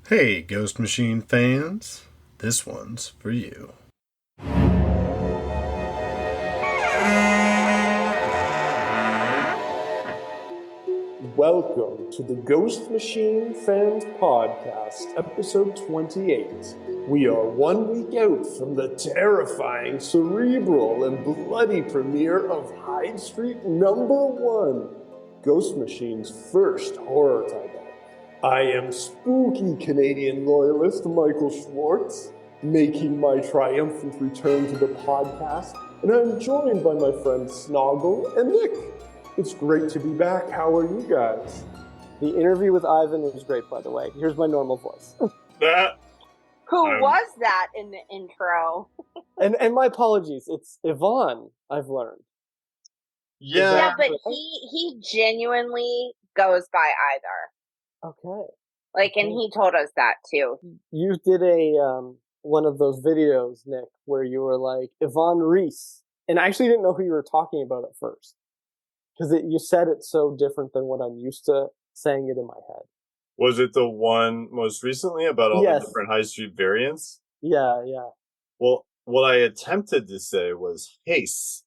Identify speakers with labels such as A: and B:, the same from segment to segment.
A: Hey, Ghost Machine fans, this one's for you.
B: Welcome to the Ghost Machine Fans Podcast, episode 28. We are 1 week out from the terrifying, cerebral, and bloody premiere of Hyde Street #1, Ghost Machine's first horror title. I am spooky Canadian loyalist Michael Schwartz, making my triumphant return to the podcast, and I'm joined by my friends Snoggle and Nick. It's great to be back. How are you guys?
C: The interview with Ivan was great, by the way. Here's my normal voice.
D: Who was that in the intro?
C: And my apologies. It's Yvonne, I've learned.
D: Yeah, but he genuinely goes by either.
C: Okay.
D: And he told us that too.
C: You did a one of those videos, Nick, where you were like, Yvonne Reese. And I actually didn't know who you were talking about at first. Because you said it so different than what I'm used to saying it in my head.
E: Was it the one most recently about all the different High Street variants?
C: Yeah.
E: Well, what I attempted to say was Hace,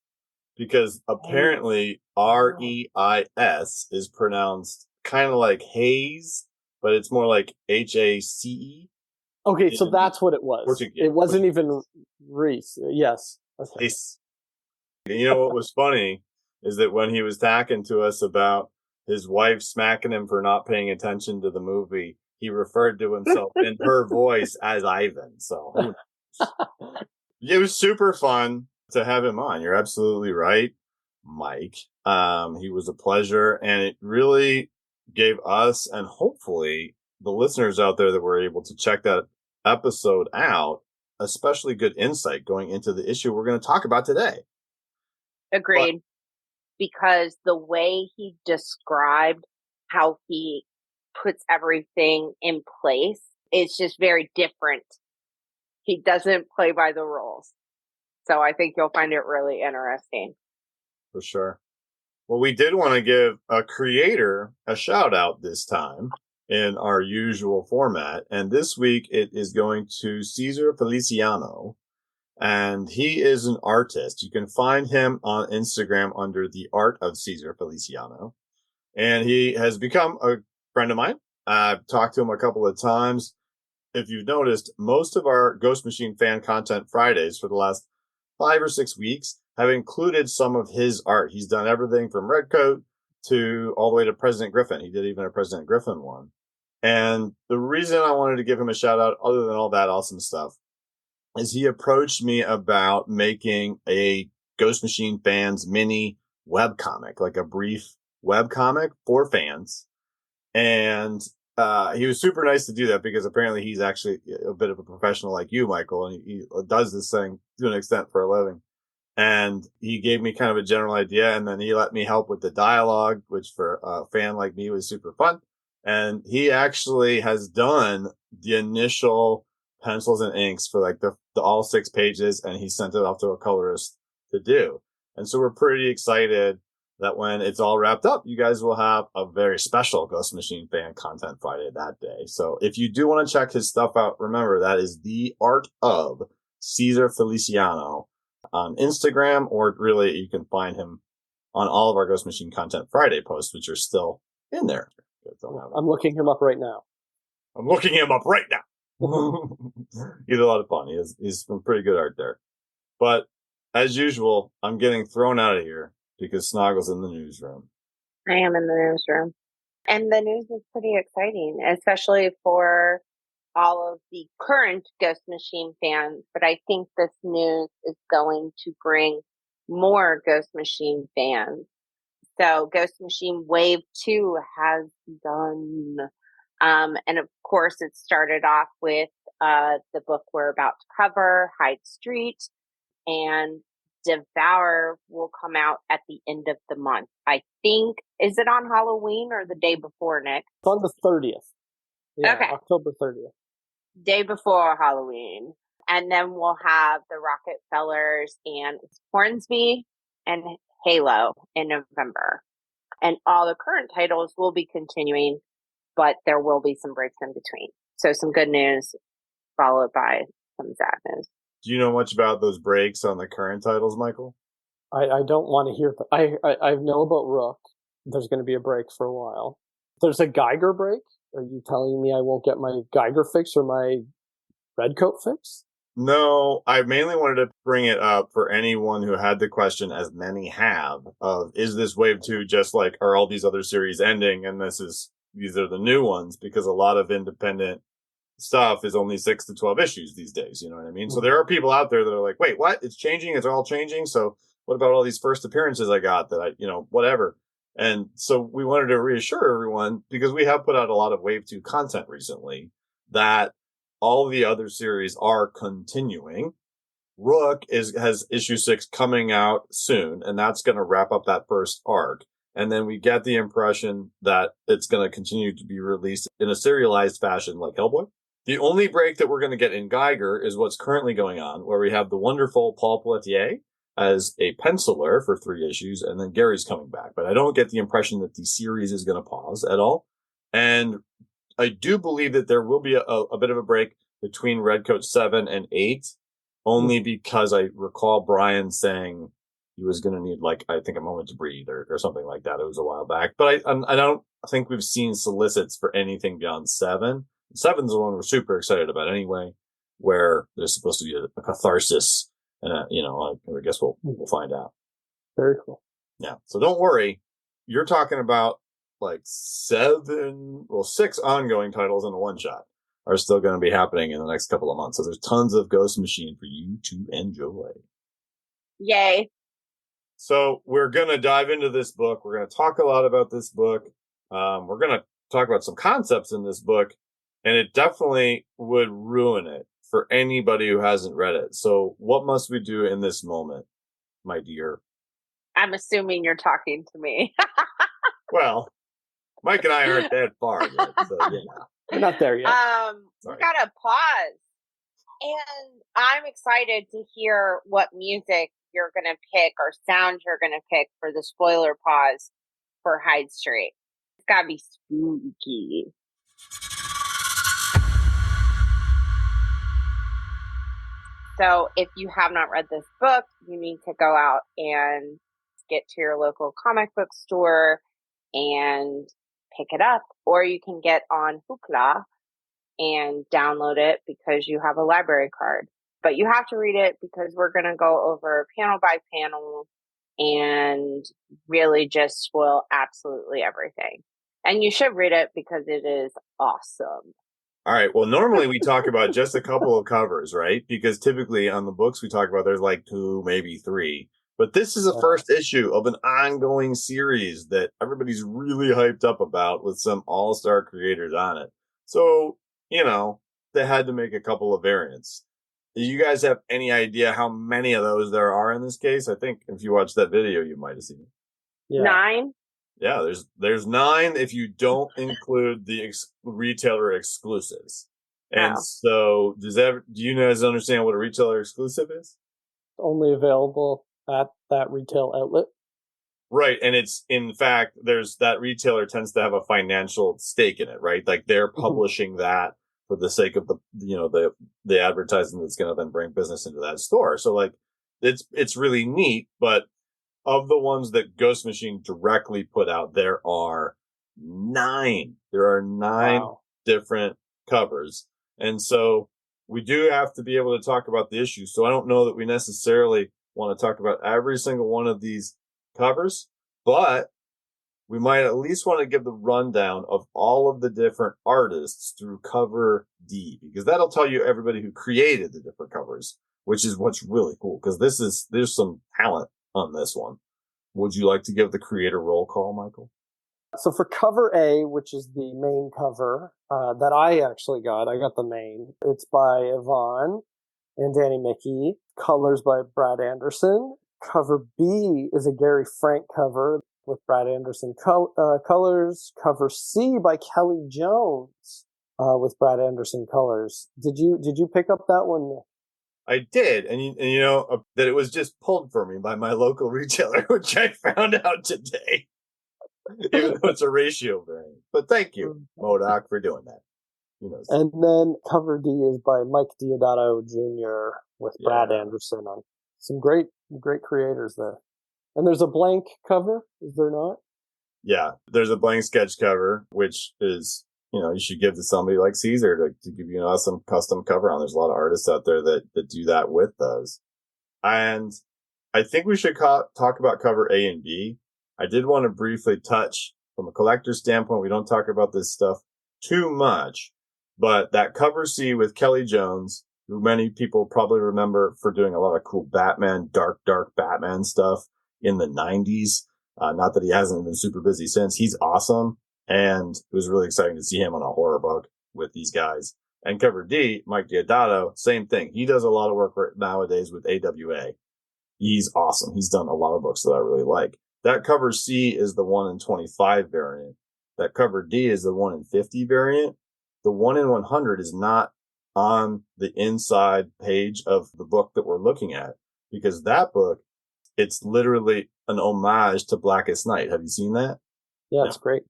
E: because apparently R-E-I-S is pronounced kind of like haze, but it's more like H-A-C-E.
C: Okay, so that's what it was. It wasn't even Reese. Yes. Okay.
E: Hace. You know what was funny is that when he was talking to us about his wife smacking him for not paying attention to the movie, he referred to himself in her voice as Ivan. So it was super fun to have him on. You're absolutely right, Mike. He was a pleasure, and it really gave us and hopefully the listeners out there that were able to check that episode out, especially good insight going into the issue we're going to talk about today.
D: Agreed. Because the way he described how he puts everything in place is just very different. He doesn't play by the rules. So I think you'll find it really interesting.
E: For sure. Well, we did want to give a creator a shout out this time in our usual format. And this week it is going to Cesar Feliciano. And he is an artist. You can find him on Instagram under the Art of Cesar Feliciano. And he has become a friend of mine. I've talked to him a couple of times. If you've noticed, most of our Ghost Machine fan content Fridays for the last 5 or 6 weeks have included some of his art. He's done everything from Redcoat to all the way to President Griffin. He did even a President Griffin one. And the reason I wanted to give him a shout out, other than all that awesome stuff, is he approached me about making a Ghost Machine fans mini webcomic, like a brief webcomic for fans. And he was super nice to do that because apparently he's actually a bit of a professional like you, Michael, and he does this thing to an extent for a living. And he gave me kind of a general idea, and then he let me help with the dialogue, which for a fan like me was super fun. And he actually has done the initial pencils and inks for like the all 6 pages, and he sent it off to a colorist to do. And so we're pretty excited that when it's all wrapped up, you guys will have a very special Ghost Machine fan content Friday that day. So if you do want to check his stuff out, remember that is the Art of Cesar Feliciano on Instagram, or really you can find him on all of our Ghost Machine content Friday posts, which are still in there.
C: I'm looking him up right now.
E: He's a lot of fun. He's some pretty good art there. But as usual, I'm getting thrown out of here because Snoggle's in the newsroom.
D: I am in the newsroom. And the news is pretty exciting, especially for all of the current Ghost Machine fans. But I think this news is going to bring more Ghost Machine fans. So Ghost Machine Wave 2 has begun. And of course, it started off with the book we're about to cover, Hyde Street, and Devour will come out at the end of the month. I think, is it on Halloween or the day before, Nick?
C: It's on the 30th. Yeah,
D: okay.
C: October 30th.
D: Day before Halloween. And then we'll have the Rockefellers and Hornsby and Halo in November. And all the current titles will be continuing, but there will be some breaks in between. So some good news followed by some sad news.
E: Do you know much about those breaks on the current titles, Michael?
C: I don't want to hear that. I know about Rook. There's going to be a break for a while. There's a Geiger break. Are you telling me I won't get my Geiger fix or my Redcoat fix?
E: No, I mainly wanted to bring it up for anyone who had the question, as many have, of is this wave 2 just like are all these other series ending and these are the new ones, because a lot of independent stuff is only 6 to 12 issues these days, you know what I mean? So there are people out there that are like, wait, what? It's changing? It's all changing? So what about all these first appearances I got that whatever. And so we wanted to reassure everyone, because we have put out a lot of wave 2 content recently, that all the other series are continuing. Rook has issue 6 coming out soon, and that's going to wrap up that first arc. And then we get the impression that it's going to continue to be released in a serialized fashion like Hellboy. The only break that we're going to get in Geiger is what's currently going on, where we have the wonderful Paul Pelletier as a penciler for 3 issues, and then Gary's coming back. But I don't get the impression that the series is going to pause at all. And I do believe that there will be a bit of a break between Redcoat 7 and 8, only because I recall Brian saying he was going to need, I think, a moment to breathe or something like that. It was a while back. But I don't think we've seen solicits for anything beyond 7. 7's the one we're super excited about anyway, where there's supposed to be a catharsis. And, I guess we'll find out.
C: Very cool.
E: Yeah. So don't worry. You're talking about 6 ongoing titles in a one-shot are still going to be happening in the next couple of months. So there's tons of Ghost Machine for you to enjoy.
D: Yay.
E: So we're going to dive into this book. We're going to talk a lot about this book. We're going to talk about some concepts in this book, and it definitely would ruin it for anybody who hasn't read it. So what must we do in this moment, my dear?
D: I'm assuming you're talking to me.
E: Well, Mike and I aren't that far yet, so yeah.
C: We're not there yet.
D: We gotta pause. And I'm excited to hear what music you're gonna pick or sound you're gonna pick for the spoiler pause for Hyde Street. It's gotta be spooky. So if you have not read this book, you need to go out and get to your local comic book store and pick it up. Or you can get on Hoopla and download it because you have a library card. But you have to read it because we're going to go over panel by panel and really just spoil absolutely everything. And you should read it because it is awesome.
E: All right. Well, normally we talk about just a couple of covers, right? Because typically on the books we talk about, there's 2, maybe 3. But this is a first issue of an ongoing series that everybody's really hyped up about with some all-star creators on it. So, they had to make a couple of variants. Do you guys have any idea how many of those there are in this case? I think if you watched that video, you might have seen it.
C: Yeah.
D: 9?
E: Yeah, there's 9 if you don't include the retailer exclusives. And so do you guys understand what a retailer exclusive is?
C: Only available at that retail outlet.
E: Right. And it's, in fact, that retailer tends to have a financial stake in it, right? They're publishing that for the sake of the advertising that's going to then bring business into that store. So it's really neat, but of the ones that Ghost Machine directly put out, there are 9. There are 9 different covers. And so we do have to be able to talk about the issue. So I don't know that we necessarily want to talk about every single one of these covers, but we might at least want to give the rundown of all of the different artists through cover D, because that'll tell you everybody who created the different covers, which is what's really cool, because there's some talent on this one. Would you like to give the creator roll call, Michael?
C: So for cover A, which is the main cover that I actually got, I got the main. It's by Yvonne and Danny Mickey. Colors by Brad Anderson. Cover B is a Gary Frank cover with Brad Anderson colors. Cover C by Kelly Jones with Brad Anderson colors. Did you pick up that one, Nick?
E: I did, and that it was just pulled for me by my local retailer, which I found out today, even though it's a ratio variant. But thank you, MODOK, for doing that. He knows.
C: And then cover D is by Mike Diodato Jr. with Brad Anderson on some great creators there. And there's a blank cover, is there not?
E: Yeah, there's a blank sketch cover, which is, you should give to somebody like Cesar to give you some custom cover on. There's a lot of artists out there that do that with those. And I think we should talk about cover A and B. I did want to briefly touch from a collector standpoint. We don't talk about this stuff too much, but that cover C with Kelly Jones, who many people probably remember for doing a lot of cool Batman, dark Batman stuff in the 90s. Not that he hasn't been super busy since. He's awesome. And it was really exciting to see him on a horror book with these guys. And cover D, Mike Diodato, same thing. He does a lot of work nowadays with AWA. He's awesome. He's done a lot of books that I really like. That cover C is the 1 in 25 variant. That cover D is the 1 in 50 variant. The 1 in 100 is not on the inside page of the book that we're looking at, because that book, it's literally an homage to Blackest Night. Have you seen that?
C: Yeah, it's great.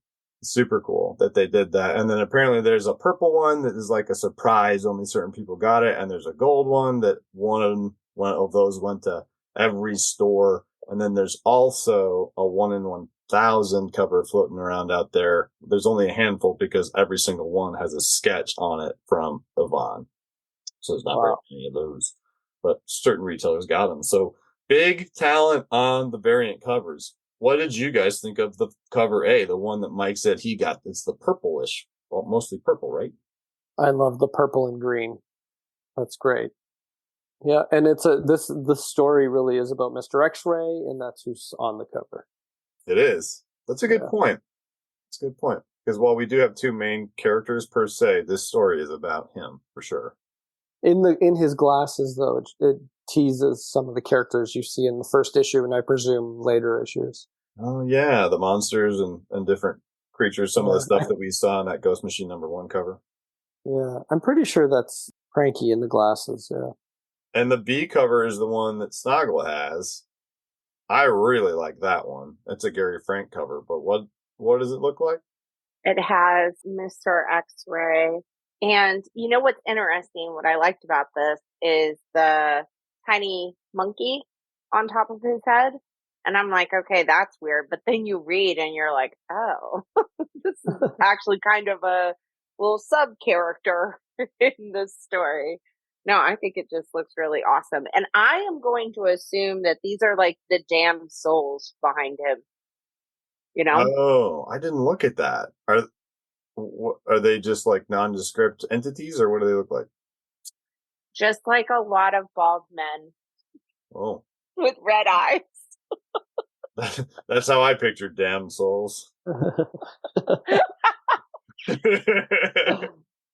E: Super cool that they did that. And then apparently there's a purple one that is like a surprise. Only certain people got it. And there's a gold one that one of those went to every store. And then there's also a 1 in 1,000 cover floating around out there. There's only a handful because every single one has a sketch on it from Yvonne. So there's not very many of those, but certain retailers got them. So big talent on the variant covers. What did you guys think of the cover A, the one that Mike said he got? It's the purplish, well, mostly purple, right?
C: I love the purple and green. That's great. Yeah, and the story really is about Mr. X-Ray, and that's who's on the cover.
E: It is. That's a good point. It's a good point. Because while we do have two main characters per se, this story is about him for sure.
C: In his glasses, though, it teases some of the characters you see in the first issue, and I presume later issues.
E: Oh yeah, the monsters and different creatures. Some of the stuff that we saw in that Ghost Machine #1 cover.
C: Yeah, I'm pretty sure that's Cranky in the glasses. Yeah.
E: And the B cover is the one that Snoggle has. I really like that one. It's a Gary Frank cover, but what does it look like?
D: It has Mr. X-Ray. And you know what's interesting, what I liked about this is the tiny monkey on top of his head. And I'm like, okay, that's weird. But then you read and you're like, oh, this is actually kind of a little sub-character in this story. No, I think it just looks really awesome. And I am going to assume that these are like the damned souls behind him.
E: Oh, I didn't look at that. Are they just like nondescript entities, or what do they look like?
D: Just like a lot of bald men.
E: Oh.
D: With red eyes.
E: That's how I pictured damn souls.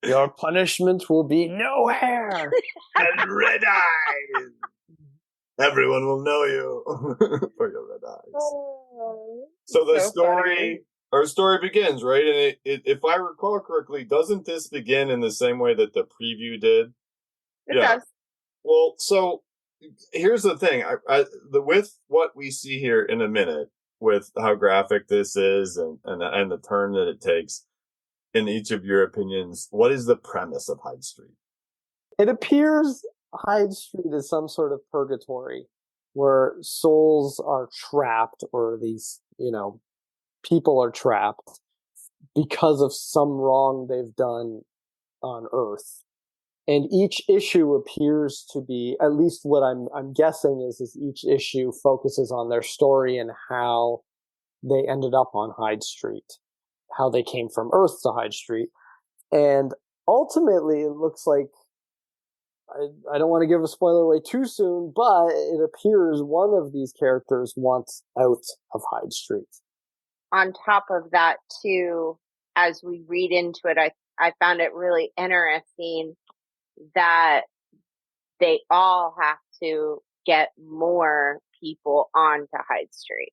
C: Your punishment will be no hair
E: and red eyes. Everyone will know you for your red eyes. So the story, our story begins, right? And if I recall correctly, doesn't this begin in the same way that the preview did?
D: It does.
E: Well, so here's the thing. With what we see here in a minute, with how graphic this is and the turn that it takes, in each of your opinions, what is the premise of Hyde Street?
C: It appears Hyde Street is some sort of purgatory where souls are trapped, or these, people are trapped because of some wrong they've done on Earth. And each issue appears to be, at least what I'm guessing is each issue focuses on their story and how they ended up on Hyde Street, how they came from Earth to Hyde Street. And ultimately, it looks like, I don't want to give a spoiler away too soon, but it appears one of these characters wants out of Hyde Street.
D: On top of that, too, as we read into it, I found it really interesting that they all have to get more people onto Hyde Street.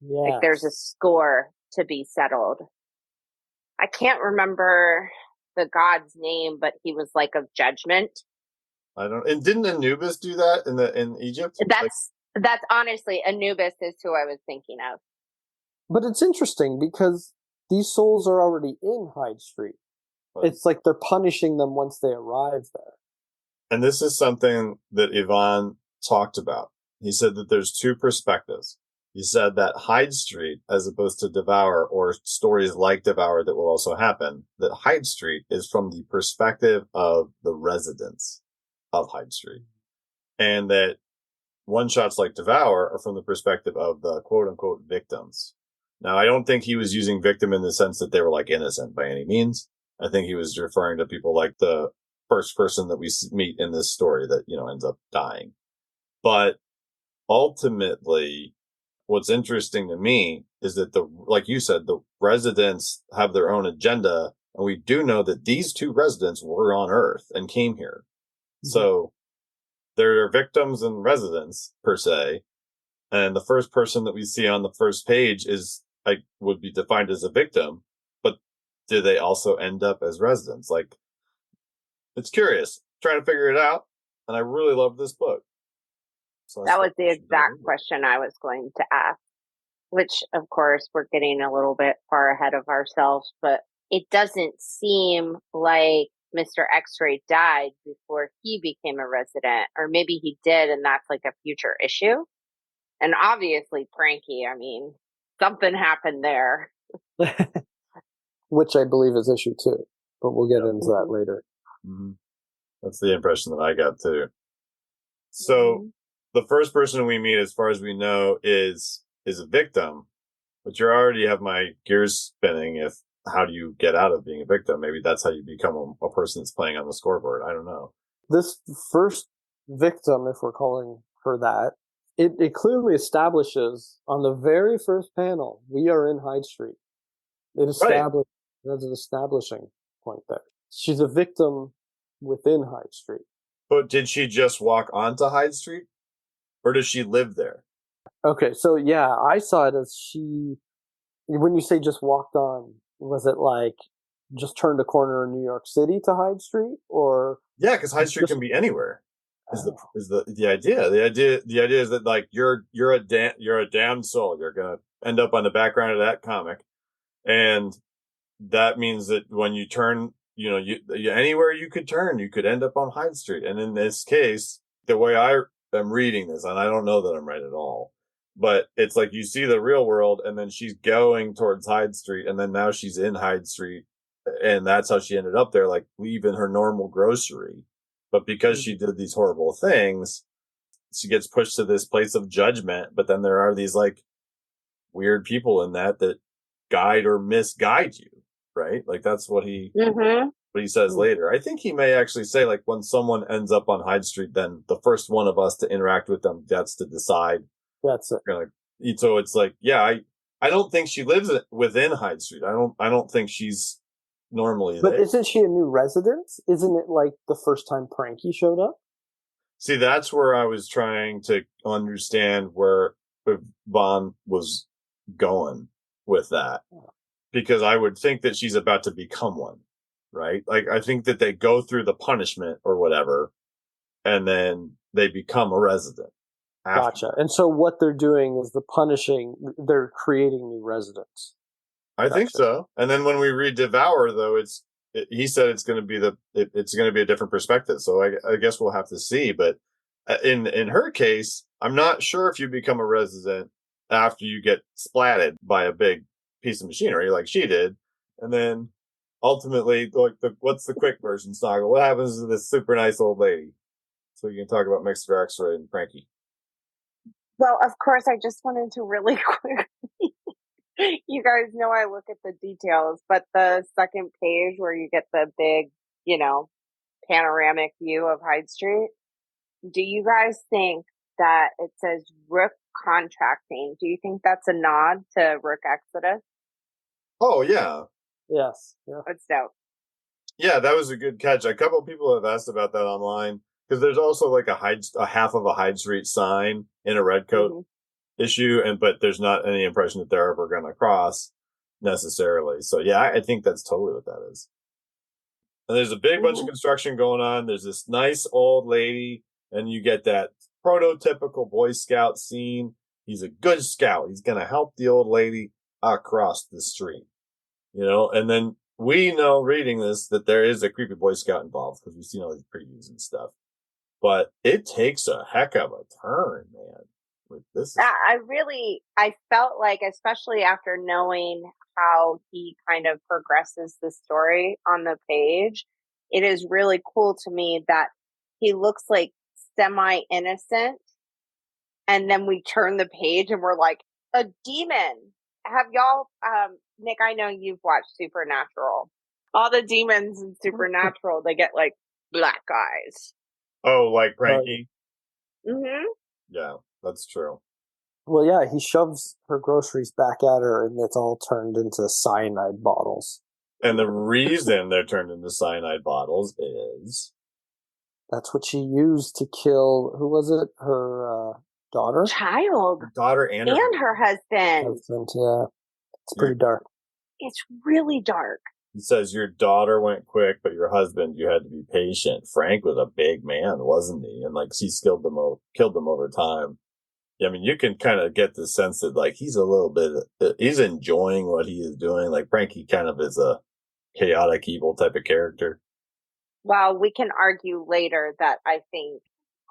C: Yes.
D: Like there's a score to be settled. I can't remember the god's name, but he was like of judgment.
E: And didn't Anubis do that in Egypt?
D: That's honestly, Anubis is who I was thinking of.
C: But it's interesting because these souls are already in Hyde Street. It's like they're punishing them once they arrive there.
E: And this is something that Yvonne talked about. He said that there's two perspectives. He said that Hyde Street, as opposed to Devour or stories like Devour that will also happen, that Hyde Street is from the perspective of the residents of Hyde Street. And that one-shots like Devour are from the perspective of the quote-unquote victims. Now, I don't think he was using victim in the sense that they were like innocent by any means. I think he was referring to people like the first person that we meet in this story that, ends up dying. But ultimately, what's interesting to me is that like you said, the residents have their own agenda. And we do know that these two residents were on Earth and came here. Mm-hmm. So there are victims and residents per se. And the first person that we see on the first page would be defined as a victim, but do they also end up as residents? Like, it's curious. Trying to figure it out. And I really love this book. So
D: that was the exact question I was going to ask, which of course we're getting a little bit far ahead of ourselves, but it doesn't seem like Mr. X-Ray died before he became a resident, or maybe he did and that's like a future issue. And obviously Frankie, I mean, something happened there.
C: Which I believe is issue 2, but we'll get into that later.
E: Mm-hmm. That's the impression that I got too. So the first person we meet, as far as we know, is a victim, but you already have my gears spinning. How do you get out of being a victim? Maybe that's how you become a person that's playing on the scoreboard. I don't know.
C: This first victim, if we're calling her that, it clearly establishes on the very first panel, we are in Hyde Street. That's an establishing point there. She's a victim within Hyde Street.
E: But did she just walk onto Hyde Street? Or does she live there?
C: Okay, so yeah, I saw it as when you say just walked on, was it like just turned a corner in New York City to Hyde Street? Or
E: yeah, because Hyde Street can be anywhere. Is the idea. The idea is that like you're a damned soul. You're gonna end up on the background of that comic. And that means that when you turn, anywhere you could turn, you could end up on Hyde Street. And in this case, the way I am reading this, and I don't know that I'm right at all, but it's like you see the real world and then she's going towards Hyde Street and then now she's in Hyde Street and that's how she ended up there, like leaving her normal grocery. But because she did these horrible things, she gets pushed to this place of judgment. But then there are these like weird people in that guide or misguide you, right? Like that's what he says later. I think he may actually say like when someone ends up on Hyde Street, then the first one of us to interact with them gets to decide.
C: That's it.
E: So it's like, yeah, I don't think she lives within Hyde Street. I don't think she's normally there.
C: But isn't she a new resident? Isn't it like the first time Pranky showed up?
E: See, that's where I was trying to understand where Vaughn was going with that. Because I would think that she's about to become one, right? Like, I think that they go through the punishment or whatever, and then they become a resident.
C: Gotcha. And so what they're doing is they're creating new residents.
E: I think so. And then when we read Devour, though, he said it's going to be it's going to be a different perspective. So I guess we'll have to see. But in her case, I'm not sure if you become a resident after you get splatted by a big piece of machinery like she did. And then ultimately, like what's the quick version, Snoggle? What happens to this super nice old lady? So you can talk about Mr. X-Ray and Frankie.
D: Well, of course, I just wanted to really quickly. You guys know I look at the details, but the second page where you get the big, panoramic view of Hyde Street, do you guys think that it says Rook Contracting? Do you think that's a nod to Rook Exodus?
E: Oh, yeah.
C: Yes. Yeah.
D: That's dope.
E: Yeah, that was a good catch. A couple of people have asked about that online because there's also like a half of a Hyde Street sign in a red coat issue, but there's not any impression that they're ever going to cross necessarily. So yeah, I think that's totally what that is. And there's a big bunch of construction going on. There's this nice old lady, and you get that prototypical Boy Scout scene. He's a good scout. He's going to help the old lady across the street, and then we know reading this that there is a creepy Boy Scout involved because we've seen all these previews and stuff. But it takes a heck of a turn, man. With this,
D: I felt like, especially after knowing how he kind of progresses the story on the page, it is really cool to me that he looks like semi-innocent, and then we turn the page and we're like, a demon. Have y'all, Nick, I know you've watched Supernatural. All the demons in Supernatural, they get like black eyes.
E: oh, like Frankie?
D: Mm-hmm.
E: Yeah, that's true.
C: Well, yeah, he shoves her groceries back at her, and it's all turned into cyanide bottles.
E: And the reason they're turned into cyanide bottles is...
C: That's what she used to kill, who was it? Her daughter?
D: Child.
E: Her daughter and
D: her husband.
C: Husband, yeah. It's pretty dark.
D: It's really dark.
E: He says, your daughter went quick, but your husband, you had to be patient. Frank was a big man, wasn't he? And like, she killed them over time. I mean, you can kind of get the sense that like, he's a little bit, he's enjoying what he is doing. Like Frankie kind of is a chaotic, evil type of character.
D: Well, we can argue later that I think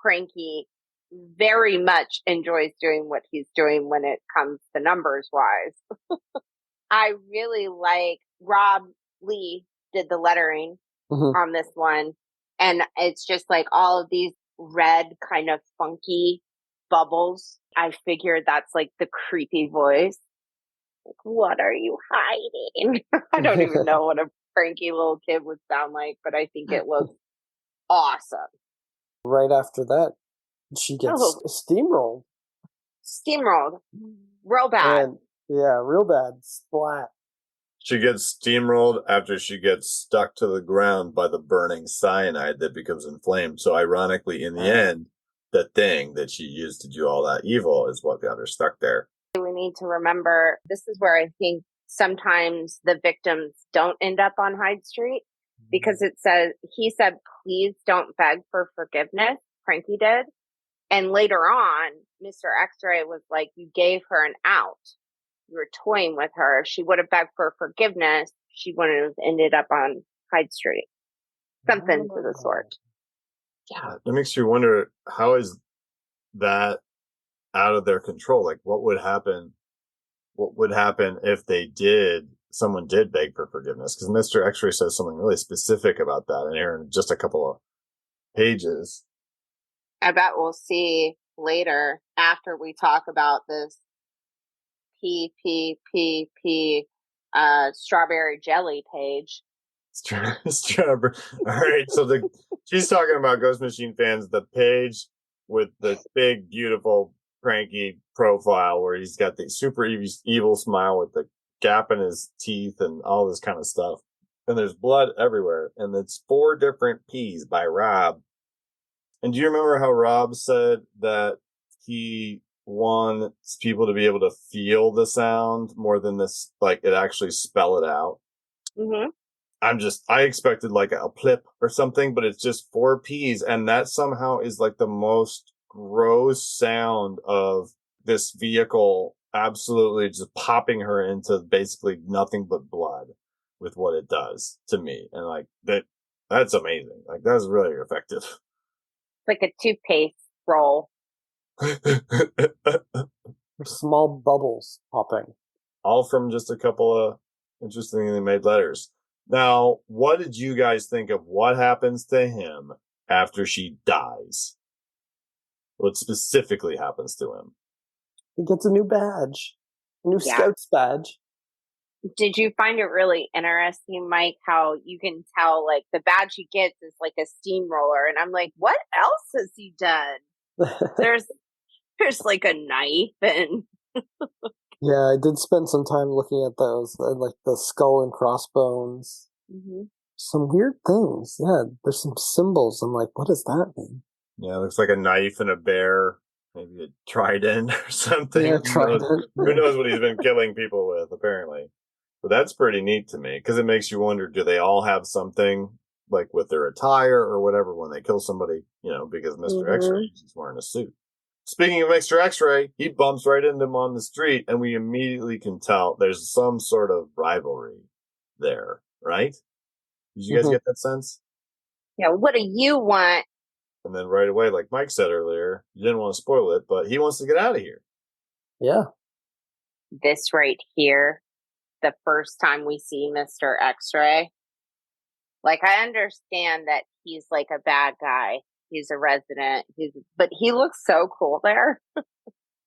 D: Frankie very much enjoys doing what he's doing when it comes to numbers wise. I really like Rob Lee did the lettering on this one. And it's just like all of these red kind of funky bubbles. I figured that's like the creepy voice. Like, what are you hiding? I don't even know what a cranky little kid would sound like, but I think it looks awesome.
C: Right after that, she gets steamrolled.
D: Steamrolled. Real bad.
C: And, yeah, real bad. Splat.
E: She gets steamrolled after she gets stuck to the ground by the burning cyanide that becomes inflamed. So ironically, in the end, the thing that she used to do all that evil is what got her stuck there.
D: We need to remember, this is where I think sometimes the victims don't end up on Hyde Street, because he said, please don't beg for forgiveness. Frankie did. And later on, Mr. X-Ray was like, you gave her an out. You were toying with her. If she would have begged for forgiveness, she wouldn't have ended up on Hyde Street. Something to the sort.
E: Yeah. That makes you wonder, how is that out of their control? Like, what would happen if someone did beg for forgiveness? Because Mr. X-Ray says something really specific about that in here in just a couple of pages.
D: I bet we'll see later after we talk about this strawberry jelly page.
E: Strawberry. All right. So she's talking about Ghost Machine fans, the page with the big, beautiful, cranky profile where he's got the super evil smile with the gap in his teeth and all this kind of stuff. And there's blood everywhere. And it's 4 different P's by Rob. And do you remember how Rob said that he wants people to be able to feel the sound more than this, like it actually spell it out?
D: Mm-hmm.
E: I expected like a plip or something, but it's just 4 P's. And that somehow is like the most gross sound of this vehicle absolutely just popping her into basically nothing but blood with what it does to me. And like that's amazing. Like that's really effective.
D: Like a toothpaste roll.
C: Small bubbles popping.
E: All from just a couple of interestingly made letters. Now, what did you guys think of what happens to him after she dies? What specifically happens to him?
C: He gets a new badge. A new Scouts badge.
D: Did you find it really interesting, Mike, how you can tell, like, the badge he gets is like a steamroller? And I'm like, what else has he done? There's like a knife and...
C: Yeah, I did spend some time looking at those, like the skull and crossbones.
D: Mm-hmm.
C: Some weird things. Yeah, there's some symbols. I'm like, what does that mean?
E: Yeah, it looks like a knife and a bear. Maybe a trident or something.
C: Yeah, trident.
E: Who knows what he's been killing people with, apparently. But that's pretty neat to me, because it makes you wonder, do they all have something, like with their attire or whatever, when they kill somebody, because Mr. X-Ray is wearing a suit. Speaking of Mr. X-Ray, he bumps right into him on the street, and we immediately can tell there's some sort of rivalry there. right? Did you guys get that sense?
D: Yeah, what do you want?
E: And then right away, like Mike said earlier, you didn't want to spoil it, but he wants to get out of here.
C: Yeah.
D: This right here, the first time we see Mr. X-Ray, like, I understand that he's like a bad guy. He's a resident. But he looks so cool there.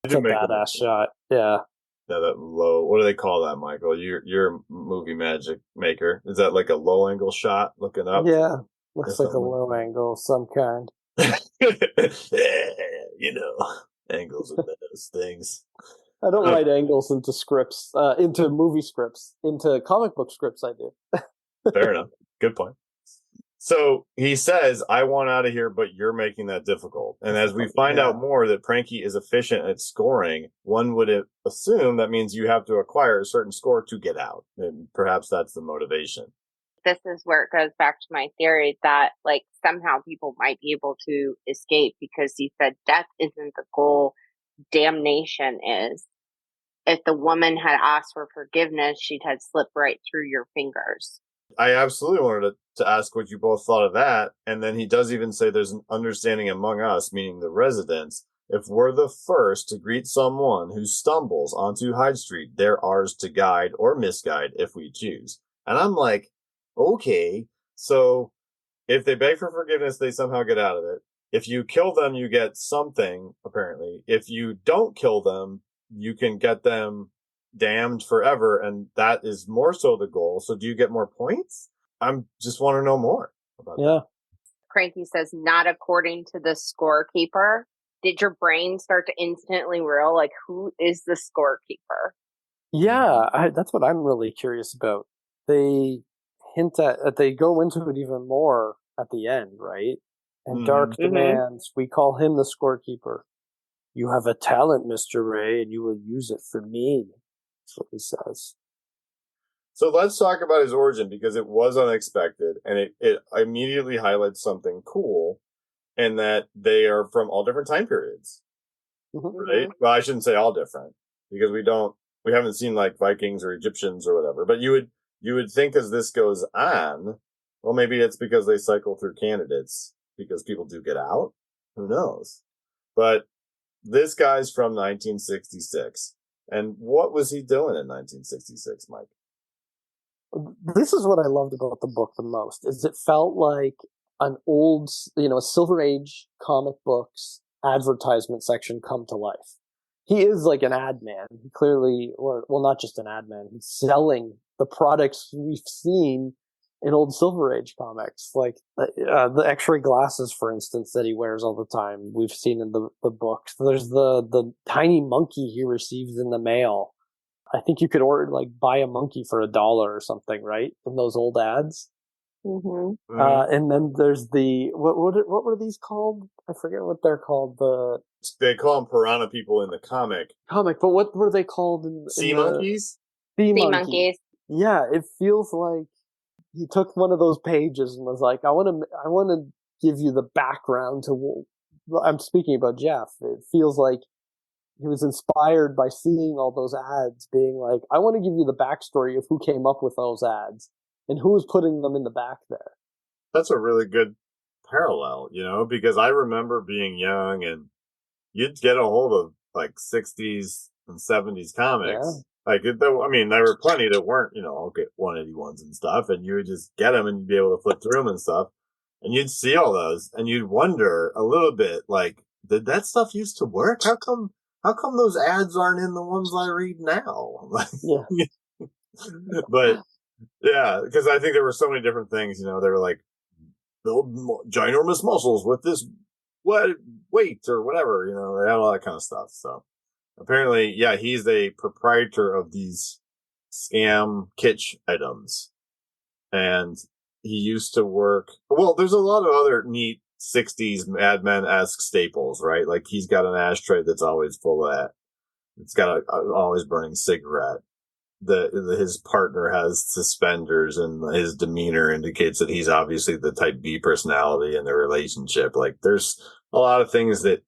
C: It's a badass shot. Yeah.
E: Yeah, that low. What do they call that, Michael? You're a movie magic maker. Is that like a low angle shot looking up?
C: Yeah. Looks like a low angle of some kind.
E: You know, angles of those things.
C: I don't write angles into scripts, into movie scripts, into comic book scripts. I do.
E: Fair enough. Good point. So he says, I want out of here, but you're making that difficult. And as we find out more that Pranky is efficient at scoring, one would assume that means you have to acquire a certain score to get out. And perhaps that's the motivation.
D: This is where it goes back to my theory that, like, somehow people might be able to escape, because he said death isn't the goal, damnation is. If the woman had asked for forgiveness, she'd have slipped right through your fingers.
E: I absolutely wanted to ask what you both thought of that. And then he does even say there's an understanding among us, meaning the residents. If we're the first to greet someone who stumbles onto Hyde Street, they're ours to guide or misguide if we choose. And I'm like, okay, so if they beg for forgiveness, they somehow get out of it. If you kill them, you get something, apparently. If you don't kill them, you can get them damned forever, and that is more so the goal. So do you get more points? I'm just want to know more about that.
D: Cranky says, not according to the scorekeeper. Did your brain start to instantly reel, like, who is the scorekeeper?
C: Yeah, that's what I'm really curious about. They hint at, they go into it even more at the end, right? And Dark demands, we call him the scorekeeper. You have a talent, Mr. Ray, and you will use it for me. That's what he says.
E: So let's talk about his origin, because it was unexpected, and it immediately highlights something cool, in that they are from all different time periods, right? Well, I shouldn't say all different, because we haven't seen like Vikings or Egyptians or whatever, but you would think as this goes on, well, maybe it's because they cycle through candidates, because people do get out. Who knows? But this guy's from 1966. And what was he doing in 1966, Mike?
C: This is what I loved about the book the most, is it felt like an old, a Silver Age comic books advertisement section come to life. He is like an ad man. He clearly, well, not just an ad man, he's selling the products we've seen in old Silver Age comics, like the X-ray glasses, for instance, that he wears all the time. We've seen in the books. There's the tiny monkey he receives in the mail. I think you could buy a monkey for $1 or something, right? In those old ads. And then there's what were these called? I forget what they're called.
E: They call them piranha people in the comic,
C: but what were they called in
E: sea monkeys?
C: Sea
D: monkeys.
C: Yeah, it feels like he took one of those pages and was like, I want to give you the background to. I'm speaking about Jeff. It feels like he was inspired by seeing all those ads, being like, I want to give you the backstory of who came up with those ads and who was putting them in the back there.
E: That's a really good parallel, because I remember being young and you'd get a hold of like 60s and 70s comics. Yeah. Like, there were plenty that weren't, get 181s and stuff, and you would just get them and you'd be able to flip through them and stuff. And you'd see all those and you'd wonder a little bit, like, did that stuff used to work? How come those ads aren't in the ones I read now?
C: Yeah.
E: But yeah, because I think there were so many different things, they were like, build ginormous muscles with this weight or whatever, they had all that kind of stuff. So apparently, yeah, he's a proprietor of these scam kitsch items. And he used to work, well, there's a lot of other neat 60s Mad Men-esque staples, right? Like, he's got an ashtray that's always full of that. It's got a always burning cigarette. His partner has suspenders, and his demeanor indicates that he's obviously the type B personality in the relationship. Like, there's a lot of things that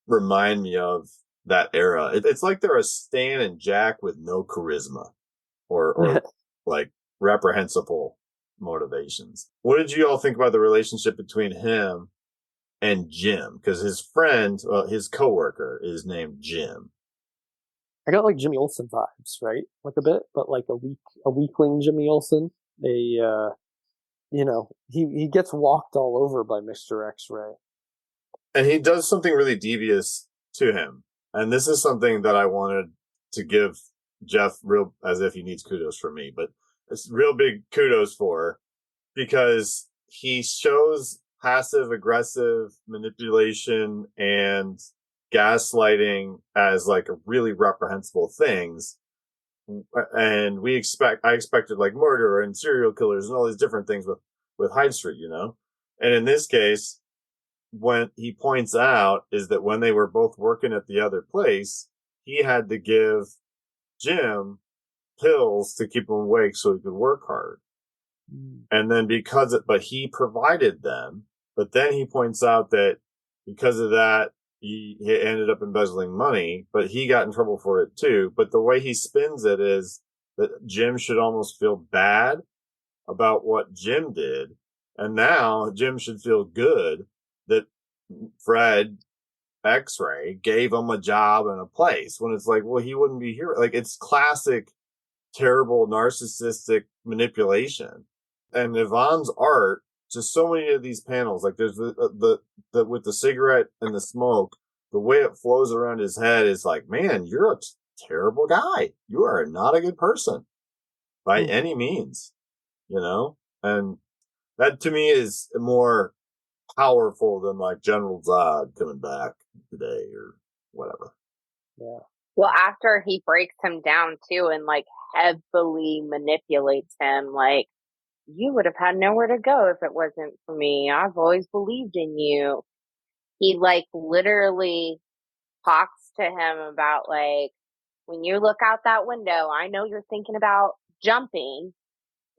E: remind me of that era. It's like they're a Stan and Jack with no charisma or like reprehensible motivations. What did you all think about the relationship between him and Jim? Because his friend, his coworker, is named Jim.
C: I got like Jimmy Olsen vibes, right? Like a bit, but like a weakling Jimmy Olsen. He gets walked all over by Mr. X-Ray.
E: And he does something really devious to him. And this is something that I wanted to give Jeff real, as if he needs kudos from me, but it's real big kudos for, because he shows passive aggressive manipulation and gaslighting as like a really reprehensible things. And I expected like murder and serial killers and all these different things with Hyde Street, you know? And in this case, when he points out is that when they were both working at the other place, he had to give Jim pills to keep him awake so he could work hard. And then but he provided them, but then he points out that because of that, he ended up embezzling money, but he got in trouble for it too. But the way he spins it is that Jim should almost feel bad about what Jim did. And now Jim should feel good that Fred X-Ray gave him a job and a place, when it's like, well, he wouldn't be here. Like, it's classic, terrible, narcissistic manipulation. And Yvonne's art, just so many of these panels, like there's the with the cigarette and the smoke, the way it flows around his head is like, man, you're a terrible guy. You are not a good person by any means, you know? And that to me is more powerful than like General Zod coming back today or whatever.
C: Yeah.
D: Well, after he breaks him down too and like heavily manipulates him, like, you would have had nowhere to go if it wasn't for me. I've always believed in you. He like literally talks to him about like, when you look out that window, I know you're thinking about jumping.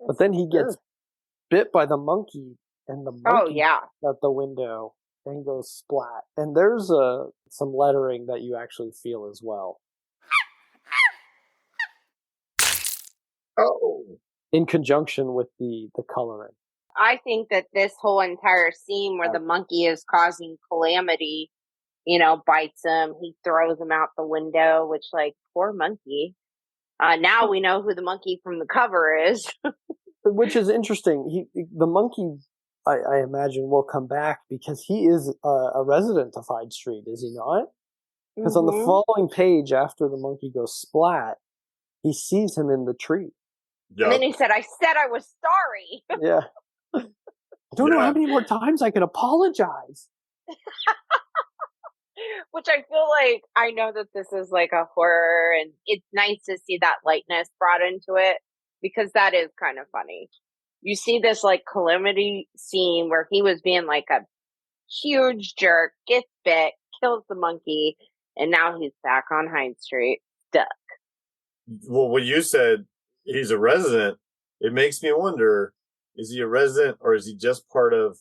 C: But then he gets bit by the monkey, and the monkey at the window and goes splat. And there's some lettering that you actually feel as well.
E: Oh.
C: In conjunction with the coloring.
D: I think that this whole entire scene where the monkey is causing calamity, bites him, he throws him out the window, which, like, poor monkey. Now we know who the monkey from the cover is.
C: Which is interesting. The monkey, I imagine, will come back because he is a resident of Hyde Street, is he not? Because on the following page, after the monkey goes splat, he sees him in the tree.
E: Yep.
D: And then he said, I was sorry.
C: Yeah. I don't know how many more times I can apologize.
D: Which I feel like, I know that this is like a horror, and it's nice to see that lightness brought into it, because that is kind of funny. You see this like calamity scene where he was being like a huge jerk, gets bit, kills the monkey, and now he's back on Hyde Street, stuck.
E: Well, what you said, he's a resident, it makes me wonder, is he a resident or is he just part of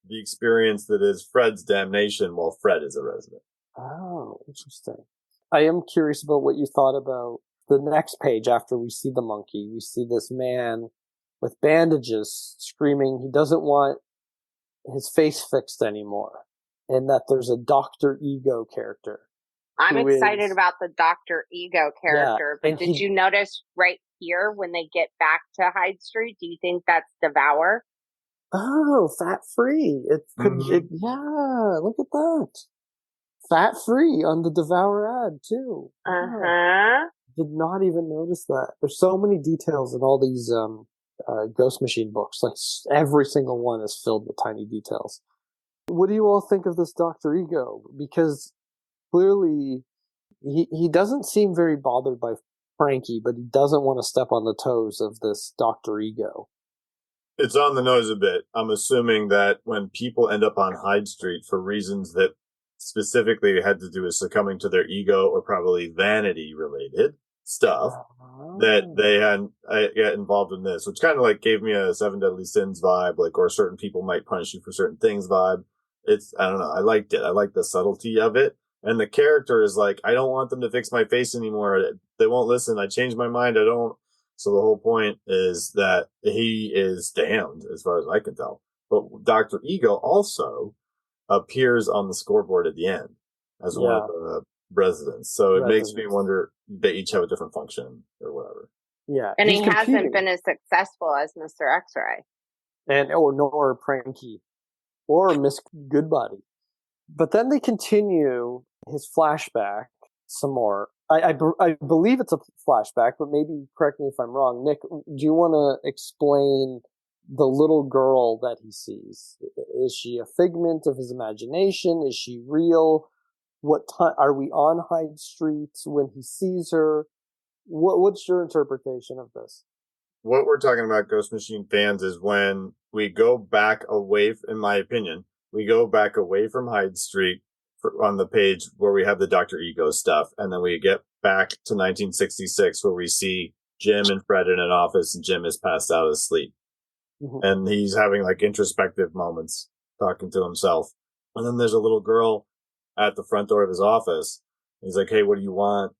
E: the experience that is Fred's damnation while Fred is a resident?
C: Oh, interesting. I am curious about what you thought about the next page after we see the monkey. We see this man with bandages screaming he doesn't want his face fixed anymore, and that there's a Dr. Ego character.
D: I'm excited about the Dr. Ego character, but did you notice right here when they get back to Hyde Street, do you think that's Devour?
C: Oh, fat free. It could, yeah, look at that. Fat free on the Devour ad too.
D: Uh-huh.
C: Did not even notice that. There's so many details in all these Ghost Machine books. Like every single one is filled with tiny details. What do you all think of this Dr. Ego? Because clearly he doesn't seem very bothered by Frankie, but he doesn't want to step on the toes of this Dr. Ego.
E: It's on the nose a bit. I'm assuming that when people end up on Hyde Street for reasons that specifically had to do with succumbing to their ego or probably vanity related stuff, that they get involved in this, which kind of like gave me a Seven Deadly Sins vibe, like, or certain people might punish you for certain things vibe. I don't know. I liked it. I like the subtlety of it. And the character is like, I don't want them to fix my face anymore. They won't listen. I changed my mind. So the whole point is that he is damned, as far as I can tell. But Dr. Ego also appears on the scoreboard at the end as one of the residents. So it makes me wonder, they each have a different function or whatever.
C: Yeah.
D: And he hasn't been as successful as Mr. X-Ray.
C: Nor Pranky. Or Miss Goodbody. But then they continue his flashback some more. I believe it's a flashback, but maybe correct me if I'm wrong. Nick, do you want to explain the little girl that he sees? Is she a figment of his imagination? Is she real? What time are we on Hyde Street when he sees her? What's your interpretation of this?
E: What we're talking about, Ghost Machine fans, is when we go back away, in my opinion, we go back away from Hyde Street on the page where we have the Dr. Ego stuff, and then we get back to 1966 where we see Jim and Fred in an office, and Jim is passed out asleep. Mm-hmm. And he's having like introspective moments, talking to himself. And then there's a little girl at the front door of his office. He's like, "Hey, what do you want?"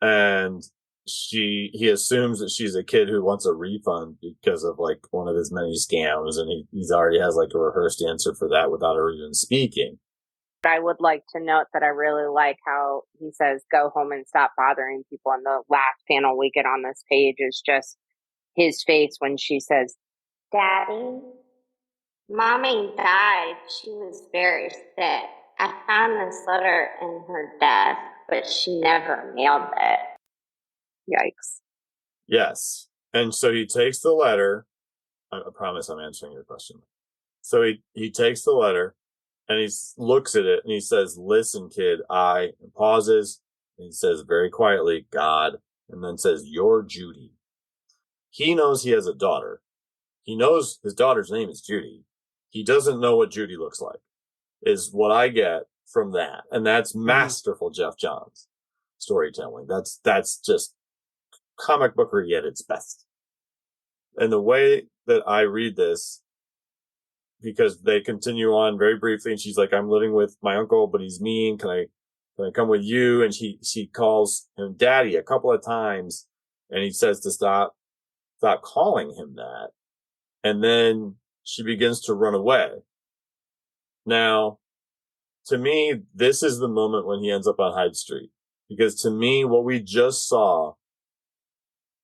E: And he assumes that she's a kid who wants a refund because of like one of his many scams, and he's already has like a rehearsed answer for that without her even speaking.
D: I would like to note that I really like how he says, "Go home and stop bothering people." And the last panel we get on this page is just his face when she says, "Daddy, Mommy died. She was very sick. I found this letter in her desk, but she never mailed it." Yikes.
E: Yes. And so he takes the letter. I promise I'm answering your question. So he takes the letter and he looks at it and he says, "Listen, kid, and pauses. And he says very quietly, "God," and then says, "You're Judy." He knows he has a daughter. He knows his daughter's name is Judy. He doesn't know what Judy looks like, is what I get from that. And that's masterful Jeff Johns storytelling. That's just comic bookery at its best. And the way that I read this, because they continue on very briefly, and she's like, "I'm living with my uncle, but he's mean. Can I come with you?" And she calls him Daddy a couple of times, and he says to stop calling him that. And then she begins to run away. Now, to me, this is the moment when he ends up on Hyde Street. Because to me, what we just saw,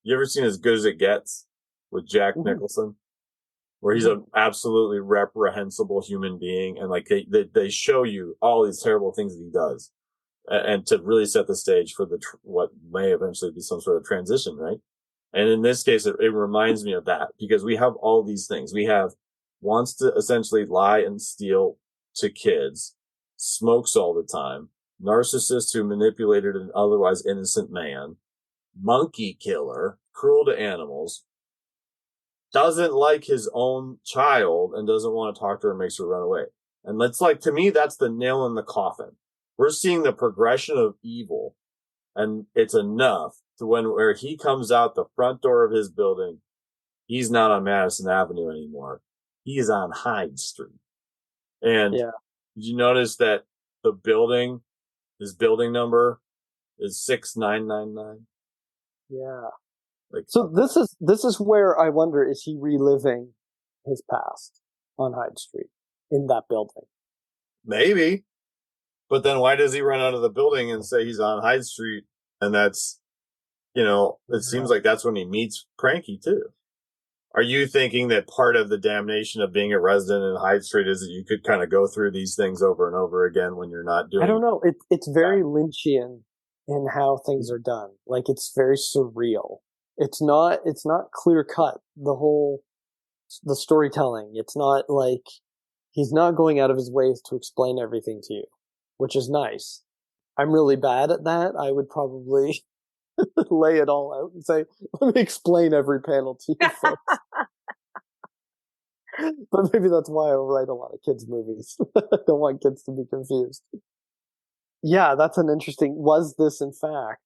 E: you ever seen As Good as It Gets with Jack Nicholson? Where he's an absolutely reprehensible human being, and like they show you all these terrible things that he does, and to really set the stage for what may eventually be some sort of transition, right? And in this case, it reminds me of that, because we have all these things. We have wants to essentially lie and steal to kids, smokes all the time, narcissist who manipulated an otherwise innocent man, monkey killer, cruel to animals, doesn't like his own child and doesn't want to talk to her and makes her run away. And that's like, to me, that's the nail in the coffin. We're seeing the progression of evil, and it's enough to where he comes out the front door of his building. He's not on Madison Avenue anymore. He is on Hyde Street. And did you notice that his building number is 6999?
C: Yeah.
E: Like,
C: so this is where I wonder, is he reliving his past on Hyde Street in that building?
E: Maybe. But then why does he run out of the building and say he's on Hyde Street? And that's, it seems like that's when he meets Pranky too. Are you thinking that part of the damnation of being a resident in Hyde Street is that you could kind of go through these things over and over again when you're not doing?
C: I don't know. It's very Lynchian in how things are done. Like, it's very surreal. It's not clear cut. The storytelling. It's not like he's not going out of his way to explain everything to you, which is nice. I'm really bad at that. I would probably lay it all out and say, "Let me explain every panel to you folks." But maybe that's why I write a lot of kids' movies. I don't want kids to be confused. Yeah, that's an interesting... Was this, in fact,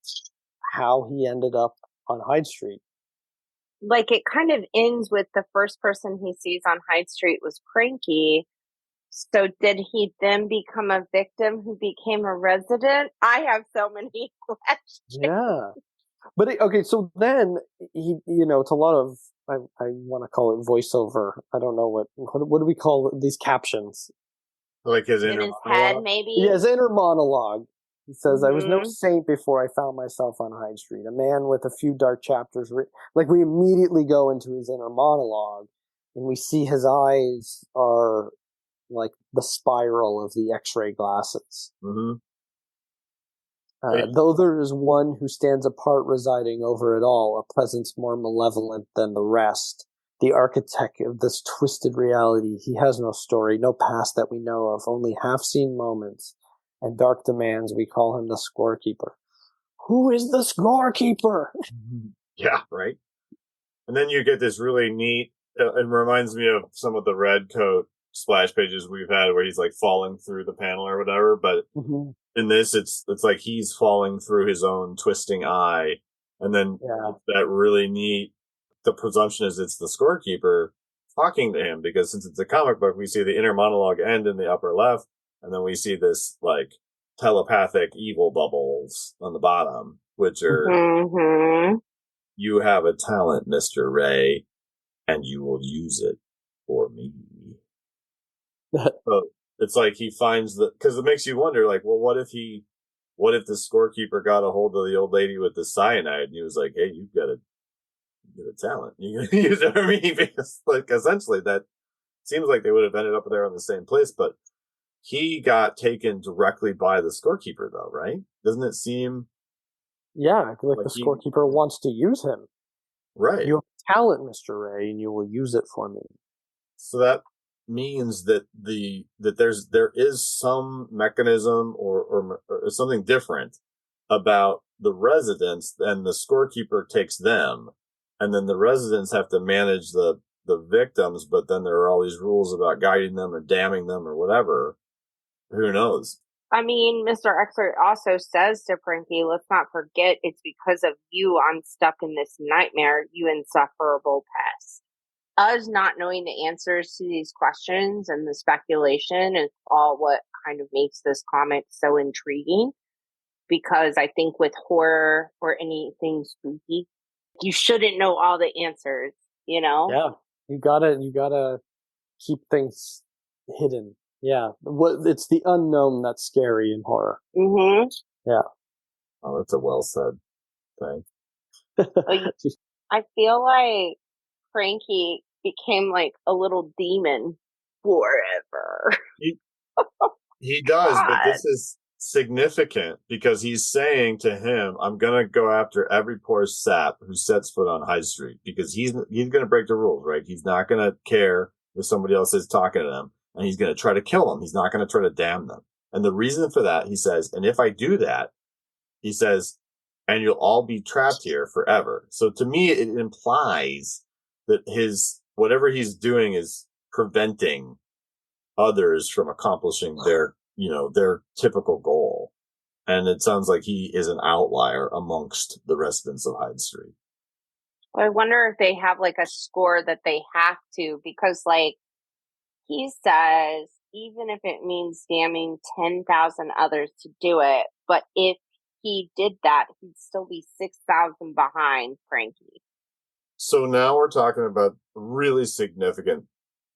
C: how he ended up on Hyde Street?
D: Like, it kind of ends with the first person he sees on Hyde Street was Pranky. So did he then become a victim who became a resident? I have so many questions.
C: Yeah. But okay, so then it's a lot of I want to call it voiceover. I don't know what do we call these captions?
E: Like his
D: In
E: inner
D: his head,
E: monologue?
D: maybe.
C: Yeah, his inner monologue. He says, "I was no
D: Mhm.
C: saint before I found myself on Hyde Street. A man with a few dark chapters." Like we immediately go into his inner monologue, and we see his eyes are like the spiral of the X-ray glasses.
E: Mm-hmm.
C: Though there is one who stands apart residing over it all, a presence more malevolent than the rest, the architect of this twisted reality. He has no story, no past that we know of, only half-seen moments and dark demands. We call him the scorekeeper. Who is the scorekeeper?
E: Yeah, right. And then you get this really neat, it reminds me of some of the red coat splash pages we've had where he's like falling through the panel or whatever, but
C: Mm-hmm.
E: in this it's like he's falling through his own twisting eye, and then that really neat, the presumption is it's the scorekeeper talking to him, because since it's a comic book, we see the inner monologue end in the upper left, and then we see this like telepathic evil bubbles on the bottom, which are
D: Mhm.
E: you have a talent, Mr. Ray, and you will use it for me. So it's like he finds because it makes you wonder, like, well, what if the scorekeeper got a hold of the old lady with the cyanide, and he was like, hey, you've got a talent. You can use it for me, because like essentially that seems like they would have ended up there in the same place, but he got taken directly by the scorekeeper though, right? Doesn't it seem
C: like
E: like
C: the scorekeeper wants to use him.
E: right?
C: You have talent, Mr. Ray, and you will use it for me.
E: So that means that there is some mechanism or something different about the residents, and the scorekeeper takes them, and then the residents have to manage the victims, but then there are all these rules about guiding them or damning them or whatever. Who knows?
D: I mean, Mr. Exert also says to Frankie, let's not forget it's because of you I'm stuck in this nightmare, you insufferable pest. Us not knowing the answers to these questions and the speculation is all what kind of makes this comic so intriguing. Because I think with horror or anything spooky, you shouldn't know all the answers, you know?
C: Yeah, you gotta keep things hidden. Yeah, it's the unknown that's scary in horror.
D: Mm-hmm.
C: Yeah.
E: Oh, that's a well said thing.
D: I feel like Frankie became like a little demon forever.
E: He does, but this is significant because he's saying to him, I'm going to go after every poor sap who sets foot on Hyde Street, because he's going to break the rules, right? He's not going to care if somebody else is talking to them, and he's going to try to kill them. He's not going to try to damn them. And the reason for that, he says, and if I do that, he says, and you'll all be trapped here forever. So to me, it implies that whatever he's doing is preventing others from accomplishing their typical goal. And it sounds like he is an outlier amongst the residents of Hyde Street.
D: I wonder if they have like a score that they have to, because like he says, even if it means damning 10,000 others to do it, but if he did that, he'd still be 6,000 behind Frankie.
E: So now we're talking about a really significant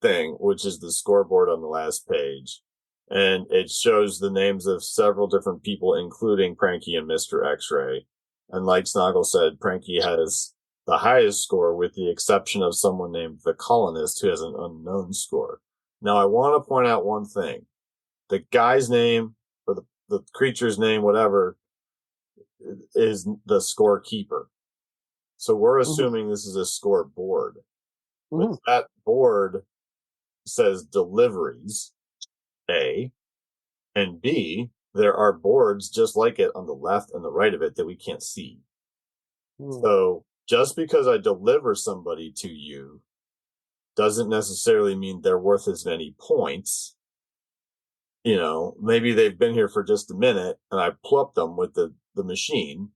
E: thing, which is the scoreboard on the last page. And it shows the names of several different people, including Pranky and Mr. X-Ray. And like Snoggle said, Pranky has the highest score, with the exception of someone named the Colonist, who has an unknown score. Now, I want to point out one thing. The guy's name, or the creature's name, whatever, is the scorekeeper. So we're assuming this is a scoreboard. But that board says deliveries, A, and B, there are boards just like it on the left and the right of it that we can't see. So just because I deliver somebody to you doesn't necessarily mean they're worth as many points. You know, maybe they've been here for just a minute and I plucked them with the machine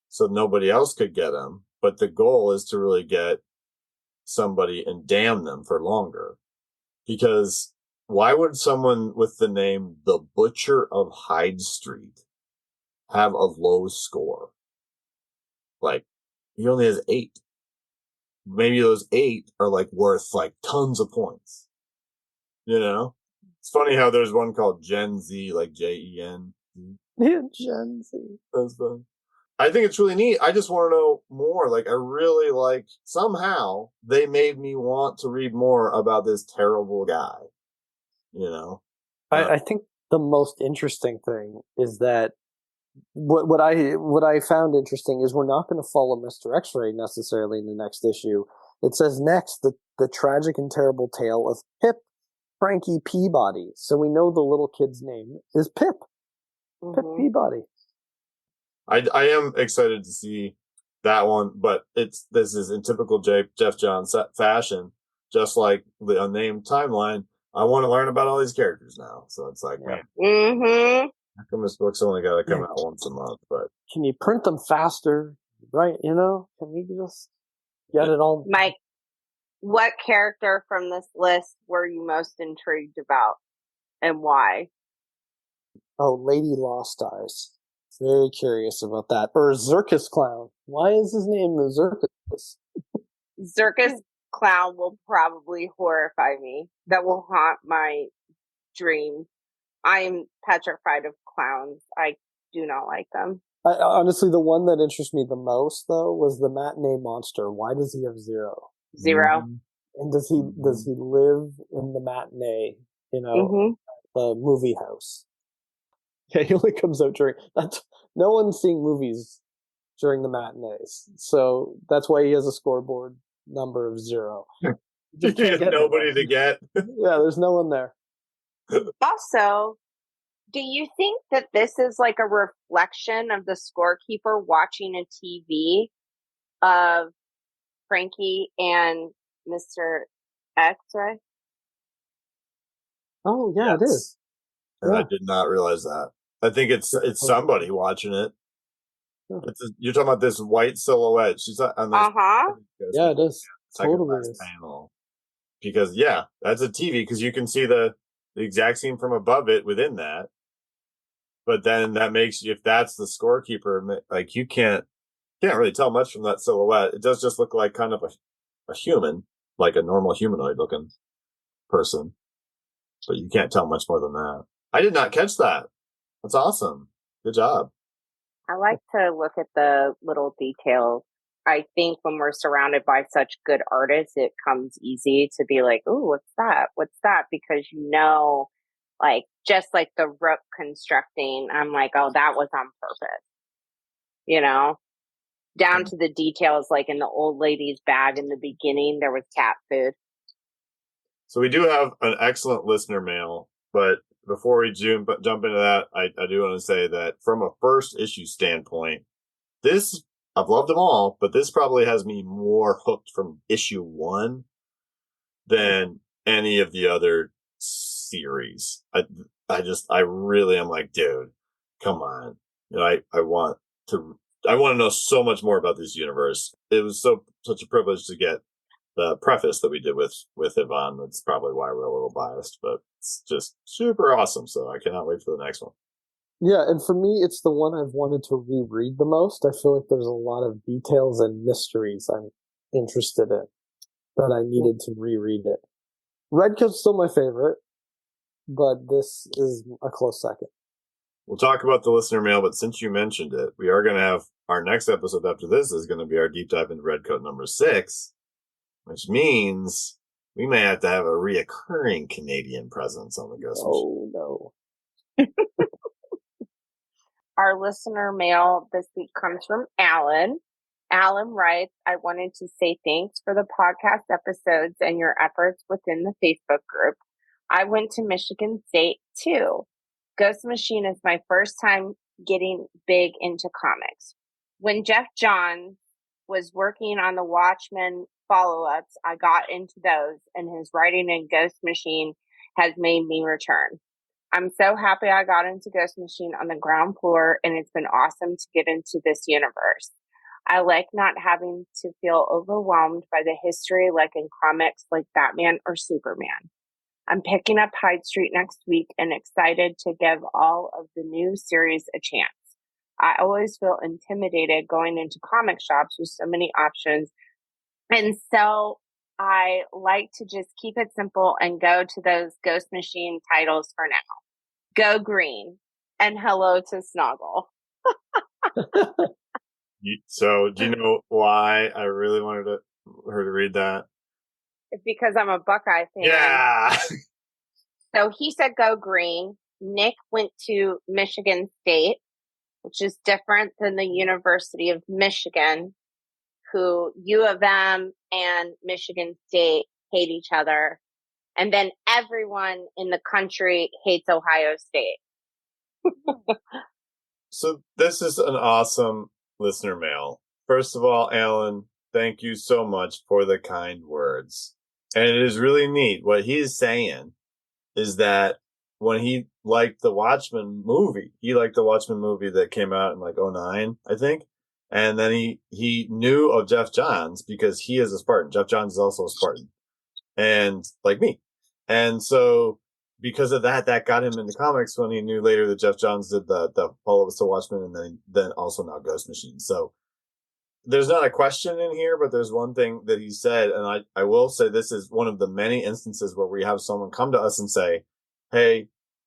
E: so nobody else could get them. But the goal is to really get somebody and damn them for longer. Because why would someone with the name the Butcher of Hyde Street have a low score? like, he only has 8. Maybe those 8 are like worth like tons of points. You know? It's funny how there's one called Gen Z, like Jen.
C: Yeah, Gen Z.
E: That's funny. I think it's really neat. I just want to know more. Like, I really like, somehow they made me want to read more about this terrible guy. You know?
C: I think the most interesting thing is that what I found interesting is we're not going to follow Mr. X-Ray necessarily in the next issue. It says next the tragic and terrible tale of Pip Frankie Peabody. So we know the little kid's name is Pip. Mm-hmm. Pip Peabody.
E: I am excited to see that one, but this is in typical Jeff Johns fashion, just like the unnamed timeline. I want to learn about all these characters now. So it's like, man, how come this book's only got to come out once a month? But
C: can you print them faster? Right? You know, can we just get it all?
D: Mike, what character from this list were you most intrigued about, and why?
C: Oh, Lady Lost Eyes. Very curious about that. Or Circus Clown. Why is his name the Circus?
D: Circus Clown will probably horrify me. That will haunt my dreams. I am petrified of clowns. I do not like them.
C: Honestly, the one that interests me the most, though, was the matinee monster. Why does he have 0?
D: 0.
C: And does he live in the matinee? You know, the movie house. Yeah, he only comes out during that. No one's seeing movies during the matinees, so that's why he has a scoreboard number of 0.
E: You can't get nobody to get.
C: Yeah, there's no one there.
D: Also, do you think that this is like a reflection of the scorekeeper watching a TV of Frankie and Mr. X-Ray?
C: Oh, yeah, yes. It is.
E: And I did not realize that. I think it's somebody watching it. You're talking about this white silhouette. She's on this.
C: Yeah, it is.
E: Totally is. Panel. Because that's a TV. Because you can see the exact scene from above it within that. But then that makes you, if that's the scorekeeper, like you can't really tell much from that silhouette. It does just look like kind of a human, like a normal humanoid looking person. But you can't tell much more than that. I did not catch that. That's awesome. Good job.
D: I like to look at the little details. I think when we're surrounded by such good artists, it comes easy to be like, "Ooh, what's that? What's that?" Because like just like the rook constructing, I'm like, "Oh, that was on purpose." You know, down to the details. Like in the old lady's bag in the beginning, there was cat food.
E: So we do have an excellent listener mail, but before we jump into that, I do want to say that from a first issue standpoint, I've loved them all, but this probably has me more hooked from issue 1 than any of the other series. I really am like, dude, come on. You know, I want to know so much more about this universe. It was such a privilege to get the preface that we did with Yvonne. That's probably why we're a little biased, but it's just super awesome. So I cannot wait for the next one.
C: Yeah, and for me, it's the one I've wanted to reread the most. I feel like there's a lot of details and mysteries I'm interested in that I needed to reread it. Redcoat's still my favorite, but this is a close second.
E: We'll talk about the listener mail, but since you mentioned it, we are going to have our next episode after this is going to be our deep dive into Redcoat number 6. Which means we may have to have a reoccurring Canadian presence on the Ghost Machine.
C: Oh, no.
D: Our listener mail this week comes from Alan. Alan writes, I wanted to say thanks for the podcast episodes and your efforts within the Facebook group. I went to Michigan State, too. Ghost Machine is my first time getting big into comics. When Jeff Johns was working on the Watchmen follow-ups, I got into those, and his writing in Ghost Machine has made me return. I'm so happy I got into Ghost Machine on the ground floor, and it's been awesome to get into this universe. I like not having to feel overwhelmed by the history like in comics like Batman or Superman. I'm picking up Hyde Street next week and excited to give all of the new series a chance. I always feel intimidated going into comic shops with so many options. And so I like to just keep it simple and go to those Ghost Machine titles for now. Go Green and hello to Snoggle.
E: So do you know why I really wanted her to read that?
D: It's because I'm a Buckeye fan.
E: Yeah.
D: So he said go Green. Nick went to Michigan State, which is different than the University of Michigan, who U of M and Michigan State hate each other. And then everyone in the country hates Ohio State.
E: So this is an awesome listener mail. First of all, Alan, thank you so much for the kind words. And it is really neat. What he is saying is that when he liked the Watchmen movie that came out in like 2009, I think. And then he knew of Jeff Johns because he is a Spartan. Jeff Johns is also a Spartan. And like me. And so because of that got him into comics when he knew later that Jeff Johns did the follow-ups to Watchmen and then also now Ghost Machine. So there's not a question in here, but there's one thing that he said, and I will say this is one of the many instances where we have someone come to us and say, hey,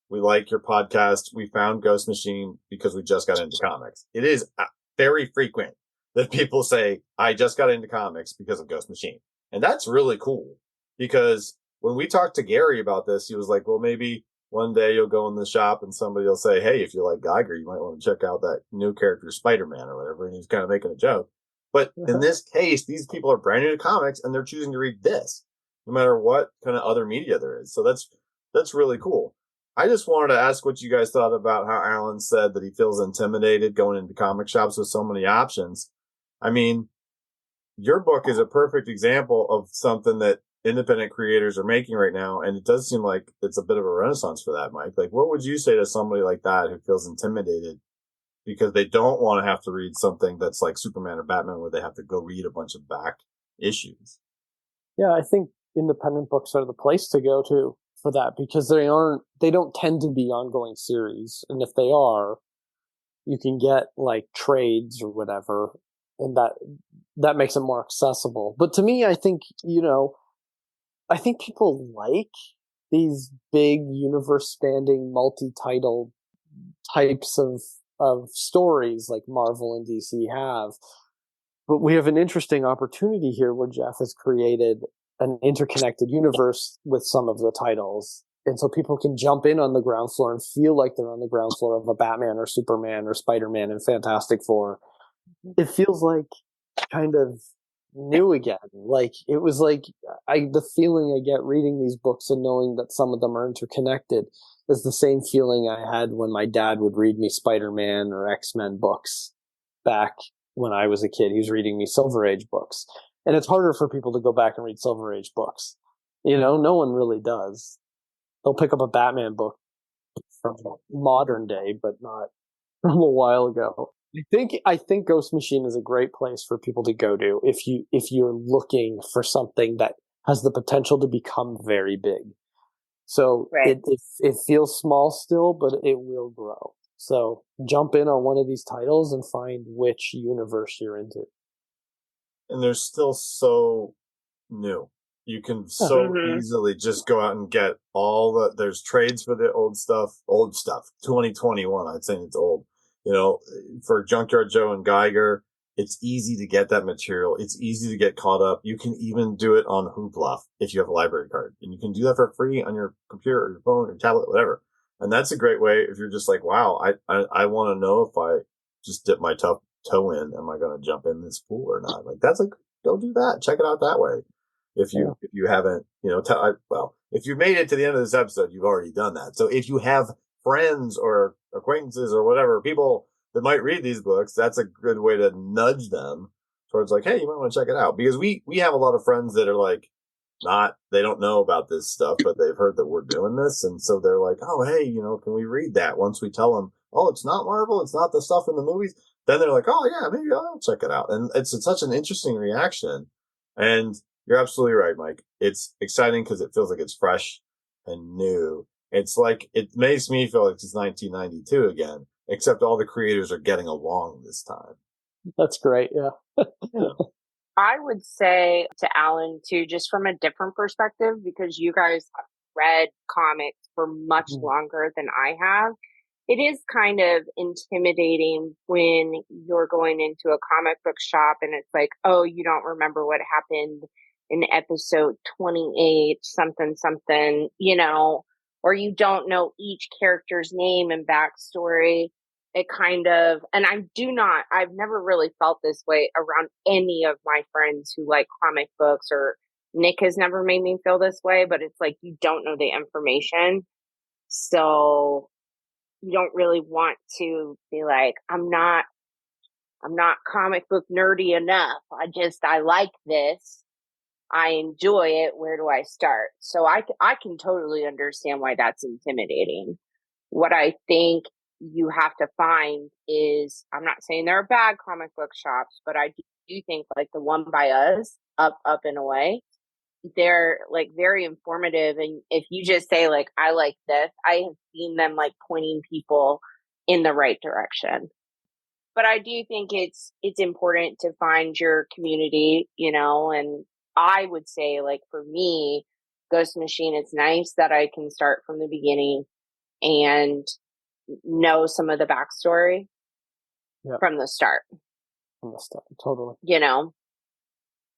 E: we like your podcast. We found Ghost Machine because we just got into comics. It is very frequent that people say, I just got into comics because of Ghost Machine. And that's really cool because when we talked to Gary about this, he was like, well, maybe one day you'll go in the shop and somebody will say, hey, if you like Geiger, you might want to check out that new character, Spider-Man or whatever. And he's kind of making a joke. But in this case, these people are brand new to comics and they're choosing to read this, no matter what kind of other media there is. So that's really cool. I just wanted to ask what you guys thought about how Alan said that he feels intimidated going into comic shops with so many options. I mean, your book is a perfect example of something that independent creators are making right now. And it does seem like it's a bit of a renaissance for that, Mike. Like, what would you say to somebody like that who feels intimidated because they don't want to have to read something that's like Superman or Batman where they have to go read a bunch of back issues?
C: Yeah, I think independent books are the place to go to for that because they don't tend to be ongoing series. And if they are, you can get like trades or whatever. And that makes it more accessible. But to me, I think, I think people like these big universe-spanning multi-title types of stories like Marvel and DC have. But we have an interesting opportunity here where Jeff has created an interconnected universe with some of the titles. And so people can jump in on the ground floor and feel like they're on the ground floor of a Batman or Superman or Spider-Man and Fantastic Four. It feels like kind of new again. Like it was like the feeling I get reading these books and knowing that some of them are interconnected is the same feeling I had when my dad would read me Spider-Man or X-Men books back when I was a kid. He was reading me Silver Age books. And it's harder for people to go back and read Silver Age books. No one really does. They'll pick up a Batman book from modern day, but not from a while ago. I think Ghost Machine is a great place for people to go to if you're looking for something that has the potential to become very big. So
D: right.
C: it feels small still, but it will grow. So jump in on one of these titles and find which universe you're into. And
E: they're still so new. You can so easily just go out and get there's trades for the old stuff, 2021. I'd say it's old. For Junkyard Joe and Geiger, it's easy to get that material. It's easy to get caught up. You can even do it on Hoopla if you have a library card. And you can do that for free on your computer or your phone or tablet, whatever. And that's a great way if you're just like, wow, I want to know if I just dip my toe in, am I going to jump in this pool or not? Like, that's like, go do that. Check it out that way. If you haven't, if you made it to the end of this episode, you've already done that. So if you have friends or acquaintances or whatever, people that might read these books, that's a good way to nudge them towards like, hey, you might want to check it out. Because we have a lot of friends that are like, they don't know about this stuff, but they've heard that we're doing this. And so they're like, oh, hey, can we read that? Once we tell them, oh, it's not Marvel, it's not the stuff in the movies. Then they're like, oh yeah, maybe I'll check it out. And it's such an interesting reaction. And you're absolutely right, Mike. It's exciting because it feels like it's fresh and new. It's like, it makes me feel like it's 1992 again. except all the creators are getting along this time.
C: That's great. Yeah.
D: I would say to Alan too, just from a different perspective, because you guys have read comics for much longer than I have. It is kind of intimidating when you're going into a comic book shop and it's like, oh, you don't remember what happened in episode 28, something, or you don't know each character's name and backstory. It kind of, and I've never really felt this way around any of my friends who like comic books, or Nick has never made me feel this way, but it's like you don't know the information. So you don't really want to be like, I'm not comic book nerdy enough. I like this. I enjoy it. Where do I start? So I can totally understand why that's intimidating. What I think you have to find is, I'm not saying there are bad comic book shops, but I do think like the one by us, up and away, they're like very informative. And if you just say like, I like this, I have seen them like pointing people in the right direction. But I do think it's important to find your community, and I would say like for me, Ghost Machine, it's nice that I can start from the beginning and know some of the backstory from the start.
C: From the start, totally.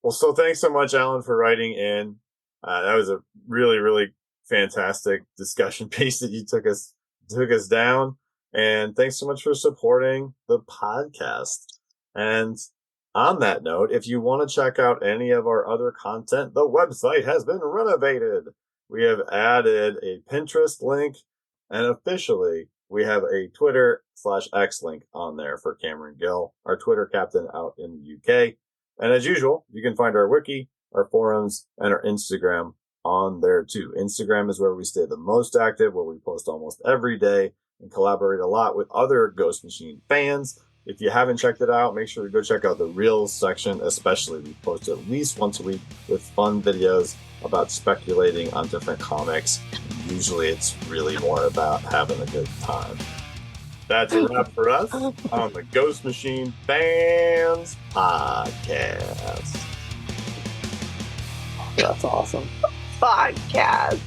E: Well, so thanks so much, Alan, for writing in. That was a really, really fantastic discussion piece that you took us down. And thanks so much for supporting the podcast. And on that note, if you want to check out any of our other content, the website has been renovated. We have added a Pinterest link, and officially we have a Twitter/X link on there for Cameron Gill, our Twitter captain out in the UK. And as usual, you can find our wiki, our forums, and our Instagram on there too. Instagram is where we stay the most active, where we post almost every day and collaborate a lot with other Ghost Machine fans. If you haven't checked it out, make sure to go check out the Reels section, especially. We post at least once a week with fun videos about speculating on different comics. Usually it's really more about having a good time. That's a wrap for us on the Ghost Machine Fans Podcast.
C: That's awesome.
D: Podcast.